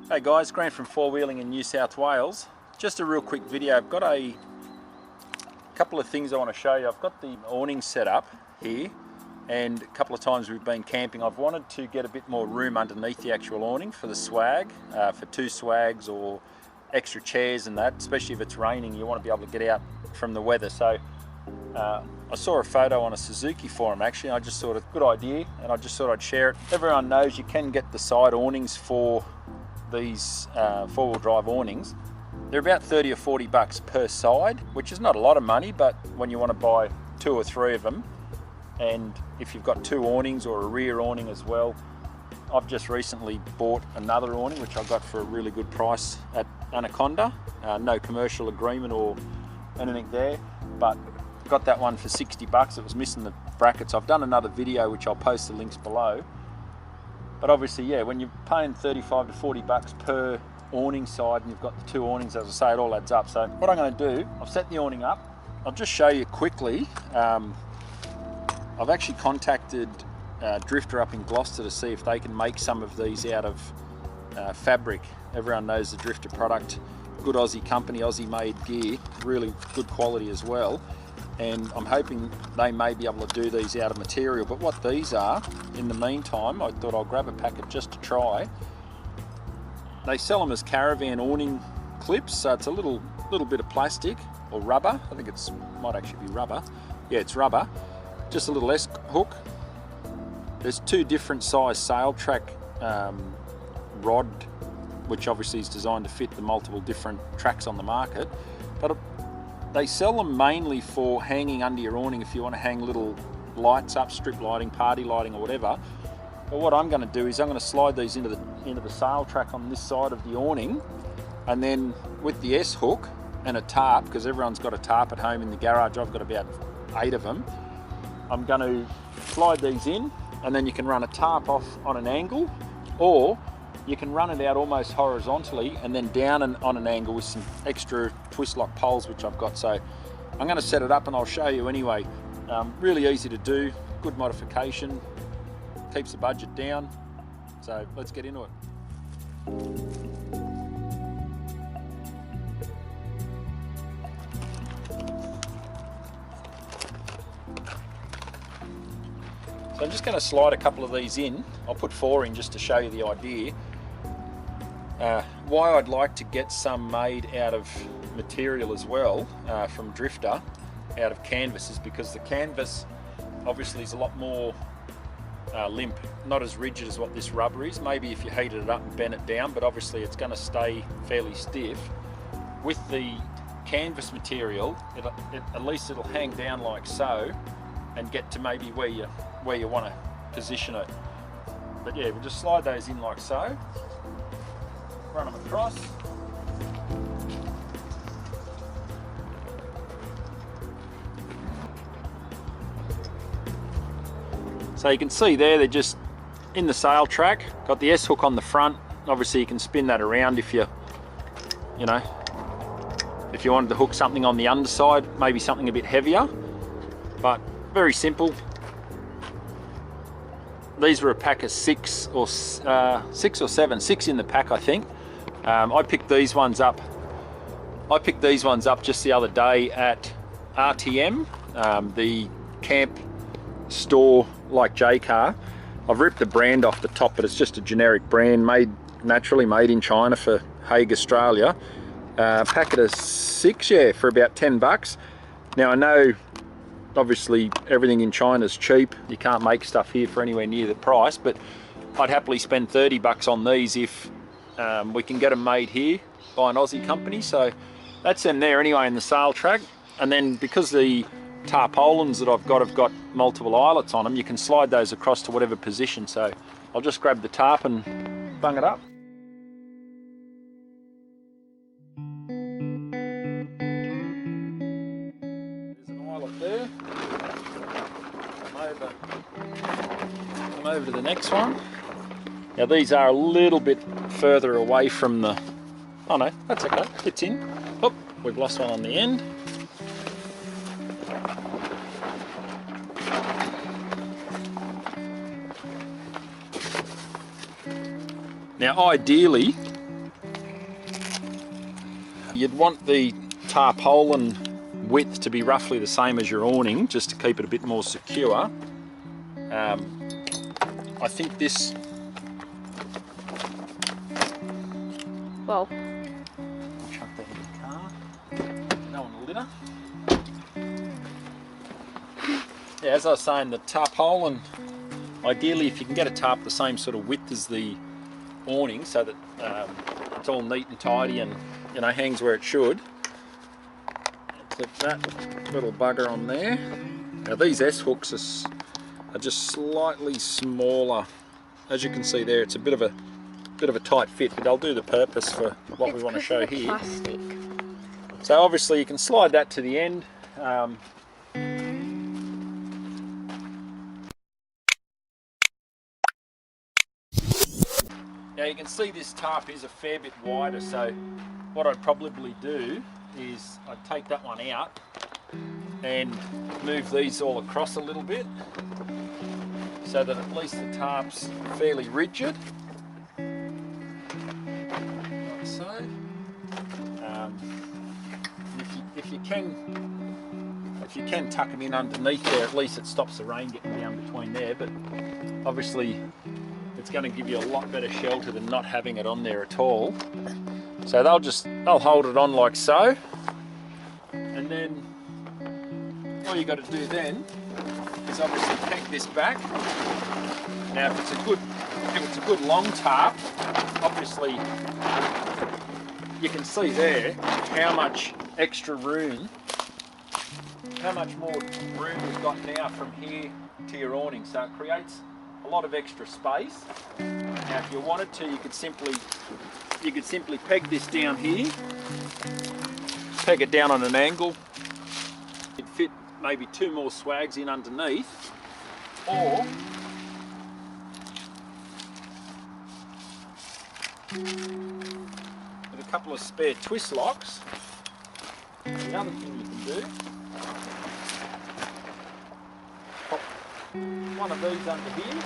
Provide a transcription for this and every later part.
Hey guys, Grant from Wheeling in New South Wales. Just a real quick video. I've got a couple of things I want to show you. I've got the awning set up here, and a couple of times we've been camping. I've wanted to get a bit more room underneath the actual awning for the swag, for two swags or extra chairs and that, especially if it's raining. You want to be able to get out from the weather. So I saw a photo on a Suzuki forum actually, and I just thought it's a good idea, and I just thought I'd share it. Everyone knows you can get the side awnings for these four-wheel drive awnings. They're about 30 or 40 bucks per side, which is not a lot of money, but when you want to buy two or three of them, and if you've got two awnings or a rear awning as well. I've just recently bought another awning which I got for a really good price at Anaconda. No commercial agreement or anything there, but got that one for 60 bucks. It was missing the brackets. I've done another video which I'll post the links below. But obviously, yeah, when you're paying 35 to 40 bucks per awning side and you've got the two awnings, as I say, it all adds up. So what I'm going to do, I've set the awning up. I'll just show you quickly. I've actually contacted Drifter up in Gloucester to see if they can make some of these out of fabric. Everyone knows the Drifter product. Good Aussie company, Aussie made gear, really good quality as well. And I'm hoping they may be able to do these out of material. But what these are, in the meantime, I thought I'll grab a packet just to try. They sell them as caravan awning clips, so it's a little bit of plastic or rubber. I think it's might actually be rubber. Yeah, it's rubber. Just a little S hook. There's two different size sail track rod, which obviously is designed to fit the multiple different tracks on the market. But they sell them mainly for hanging under your awning if you want to hang little lights up, strip lighting, party lighting or whatever. But what I'm going to do is I'm going to slide these into the sail track on this side of the awning, and then with the S hook and a tarp, because everyone's got a tarp at home in the garage, I've got about 8 of them, I'm going to slide these in, and then you can run a tarp off on an angle, or you can run it out almost horizontally and then down on an angle with some extra twist lock poles which I've got. So I'm going to set it up and I'll show you anyway. Really easy to do, good modification, keeps the budget down. So let's get into it. So I'm just going to slide a couple of these in. I'll put 4 in just to show you the idea. Why I'd like to get some made out of material as well, from Drifter, out of canvas, is because the canvas obviously is a lot more limp, not as rigid as what this rubber is. Maybe if you heated it up and bent it down, but obviously it's going to stay fairly stiff. With the canvas material, at least it'll hang down like so and get to maybe where you want to position it. But yeah, we'll just slide those in like so, run them across. So you can see there, they're just in the sail track. Got the S hook on the front. Obviously you can spin that around if you wanted to hook something on the underside, maybe something a bit heavier, but very simple. These were a pack of 6 or 7, 6 in the pack I think. I picked these ones up just the other day at RTM, the camp store like J-Car. I've ripped the brand off the top, but it's just a generic brand, naturally made in China for Hague, Australia. Packet of 6, yeah, for about 10 bucks. Now I know obviously everything in China is cheap. You can't make stuff here for anywhere near the price, but I'd happily spend 30 bucks on these if we can get them made here by an Aussie company. So that's them there anyway in the sail track. And then because the tarpaulins that I've got multiple eyelets on them, you can slide those across to whatever position. So I'll just grab the tarp and bung it up. There's an eyelet there. Come over to the next one. Now these are a little bit further away from the... Oh no, that's okay, fits in. Oh, we've lost one on the end. Now ideally, You'd want the tarpaulin width to be roughly the same as your awning, just to keep it a bit more secure. I think this... Well, chuck that in the car. No one will litter. Yeah, as I was saying, the tarpaulin, ideally if you can get a tarp the same sort of width as the awning, so that it's all neat and tidy and, you know, hangs where it should. Clip that little bugger on there. Now these S-hooks are just slightly smaller. As you can see there, it's a bit of a tight fit, but they'll do the purpose for what we want to show here. Plastic. So obviously you can slide that to the end. Now you can see this tarp is a fair bit wider, so what I'd probably do is I'd take that one out and move these all across a little bit so that at least the tarp's fairly rigid, like so. If you can tuck them in underneath there, at least it stops the rain getting down between there, but obviously it's going to give you a lot better shelter than not having it on there at all. So they'll hold it on like so, and then all you got to do then is obviously peg this back. Now if it's a good long tarp, obviously you can see there how much extra room, how much more room we've got now from here to your awning, so it creates a lot of extra space. Now if you wanted to, you could simply peg this down here, peg it down on an angle. It'd fit maybe 2 more swags in underneath, or with a couple of spare twist locks. The other thing you can do, pop one of these under here,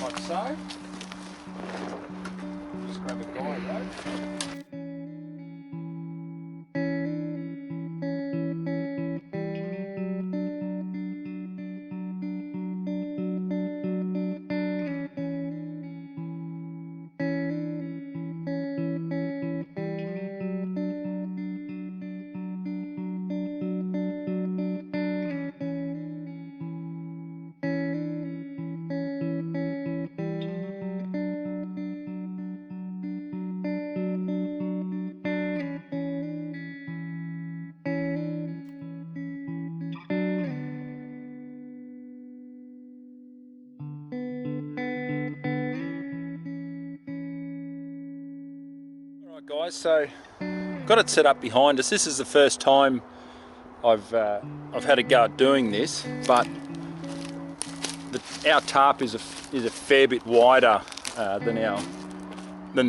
like so. Just grab a guide rope. Guys, so got it set up behind us. This is the first time I've had a go at doing this, but our tarp is a fair bit wider than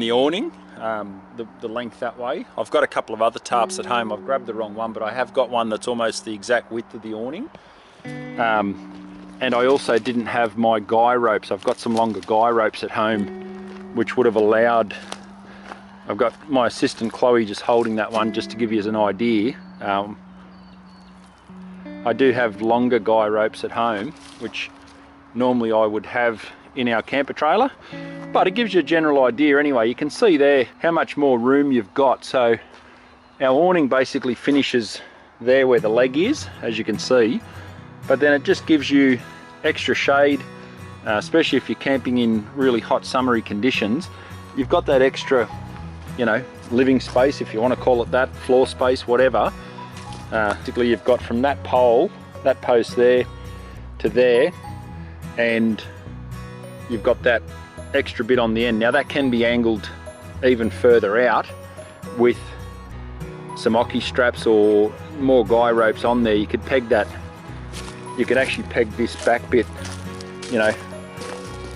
the awning, the length that way. I've got a couple of other tarps at home. I've grabbed the wrong one, but I have got one that's almost the exact width of the awning. And I also didn't have my guy ropes. I've got some longer guy ropes at home, which would have allowed... I've got my assistant Chloe just holding that one just to give you an idea. I do have longer guy ropes at home, which normally I would have in our camper trailer, but it gives you a general idea anyway. You can see there how much more room you've got. So our awning basically finishes there where the leg is, as you can see, but then it just gives you extra shade, especially if you're camping in really hot summery conditions. You've got that extra, you know, living space, if you want to call it that, floor space, whatever. Particularly you've got from that pole, that post there to there, and you've got that extra bit on the end. Now that can be angled even further out with some ocky straps or more guy ropes on there. You could peg that, you could actually peg this back bit, you know,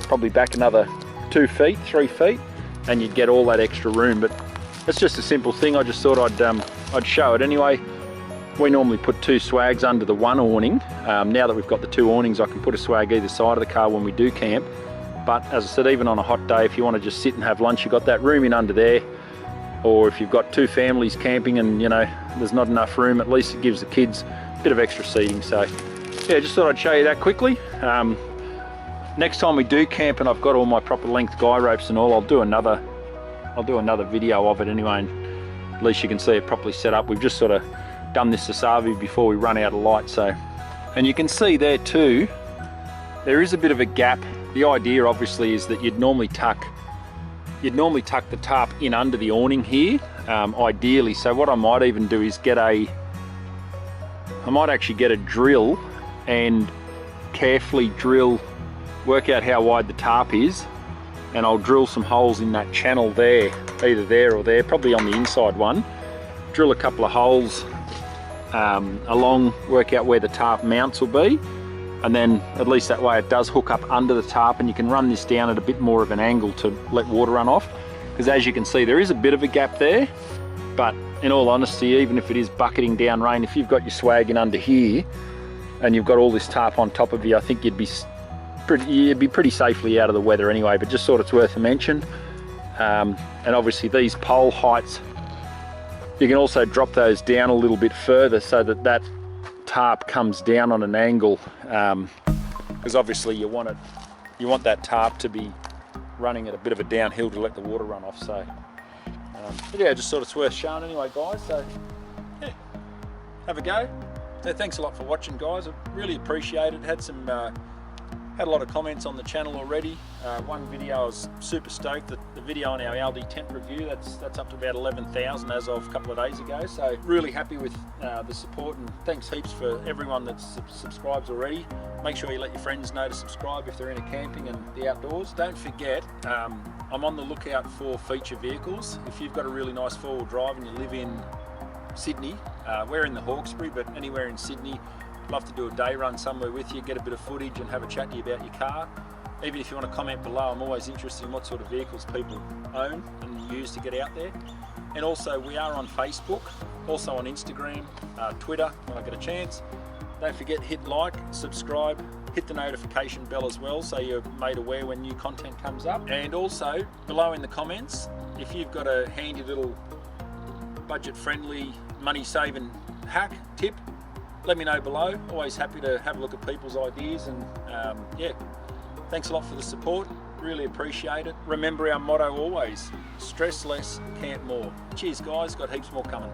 probably back another 2 feet, 3 feet, and you'd get all that extra room. But it's just a simple thing. I just thought I'd show it anyway. We normally put 2 swags under the one awning. Now that we've got the 2 awnings, I can put a swag either side of the car when we do camp. But as I said, even on a hot day, if you want to just sit and have lunch, you've got that room in under there. Or if you've got 2 families camping and you know there's not enough room, at least it gives the kids a bit of extra seating. So yeah, just thought I'd show you that quickly. Next time we do camp and I've got all my proper length guy ropes and all, I'll do another video of it anyway, and at least you can see it properly set up. We've just sort of done this to Savi before we run out of light. So, and you can see there too, there is a bit of a gap. The idea obviously is that you'd normally tuck the tarp in under the awning here, ideally. So what I might even do is I might actually get a drill and carefully work out how wide the tarp is, and I'll drill some holes in that channel there, either there or there, probably on the inside one. Drill a couple of holes along, work out where the tarp mounts will be, and then at least that way it does hook up under the tarp, and you can run this down at a bit more of an angle to let water run off, because as you can see there is a bit of a gap there. But in all honesty, even if it is bucketing down rain, if you've got your swag in under here and you've got all this tarp on top of you, I think you'd be pretty safely out of the weather anyway. But just thought it's worth a mention. And obviously these pole heights, you can also drop those down a little bit further so that that tarp comes down on an angle, because obviously you want that tarp to be running at a bit of a downhill to let the water run off. So but yeah, just thought it's worth showing anyway, guys. So yeah, have a go. So thanks a lot for watching, guys. I really appreciate it. Had a lot of comments on the channel already. One video I was super stoked. The video on our Aldi tent review, that's up to about 11,000 as of a couple of days ago. So really happy with the support, and thanks heaps for everyone that subscribes already. Make sure you let your friends know to subscribe if they're into camping and the outdoors. Don't forget, I'm on the lookout for feature vehicles. If you've got a really nice 4-wheel drive and you live in Sydney, we're in the Hawkesbury, but anywhere in Sydney, love to do a day run somewhere with you, get a bit of footage and have a chat to you about your car. Even if you want to comment below, I'm always interested in what sort of vehicles people own and use to get out there. And also we are on Facebook, also on Instagram, Twitter when I get a chance. Don't forget, hit like, subscribe, hit the notification bell as well so you're made aware when new content comes up. And also below in the comments, if you've got a handy little budget friendly money saving hack tip, let me know below. Always happy to have a look at people's ideas. And yeah, thanks a lot for the support, really appreciate it. Remember our motto always, stress less, camp more. Cheers guys, got heaps more coming.